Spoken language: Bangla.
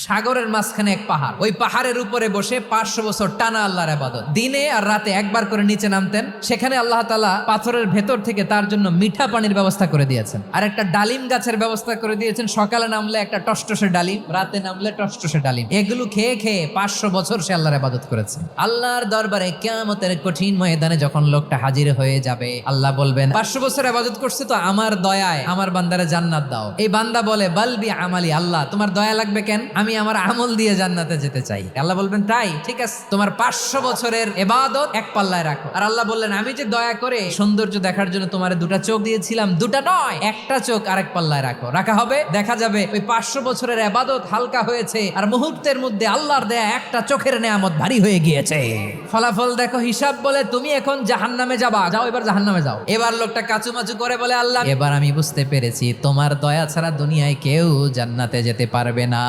সাগরের মাঝখানে এক পাহাড়, ওই পাহাড়ের উপরে বসে 500 বছর টানা আল্লাহর ইবাদত। দিনে আর রাতে একবার করে নিচে নামতেন। সেখানে আল্লাহ তাআলা পাথরের ভেতর থেকে তার জন্য মিঠা পানির ব্যবস্থা করে দিয়েছেন, আর একটা ডালিম গাছের ব্যবস্থা করে দিয়েছেন। সকালে নামলে একটা টসটসে ডালিম, রাতে নামলে টসটসে ডালিম। এগুলো খেয়ে খেয়ে 500 বছর সে আল্লাহর ইবাদত করেছে। আল্লাহর দরবারে কিয়ামতের কঠিন ময়দানে যখন লোকটা হাজির হয়ে যাবে, আল্লাহ বলবেন 500 বছর ইবাদত করছে তো আমার দয়ায় আমার বান্দারে জান্নাত দাও। এই বান্দা বলে বালবি আমালি, আল্লাহ তোমার দয়া লাগবে কেন, আমি আমার আমল দিয়ে জান্নাতে যেতে চাই। আল্লাহ বলবেন তাই, ঠিক আছে, তোমার 500 বছরের ইবাদত এক পাল্লায় রাখো। আর আল্লাহ বললেন আমি যে দয়া করে সৌন্দর্য দেখার জন্য তোমার দুটা চোখ দিয়েছিলাম, দুটা নয় একটা চোখ আরেক পাল্লায় রাখো। রাখা হবে, দেখা যাবে ওই 500 বছরের ইবাদত হালকা হয়েছে, আর মুহূর্তের মধ্যে আল্লাহর দেয়া একটা চোখের নেয়ামত ভারী হয়ে গিয়েছে। ফলাফল দেখো, হিসাব বলে তুমি এখন জাহান্নামে যাবা, যাও এবার জাহান্নামে যাও। এবার লোকটা কাচুমাচু করে বলে আল্লাহ এবার আমি বুঝতে পেরেছি তোমার দয়া ছাড়া দুনিয়ায় কেউ জান্নাতে যেতে পারবে না।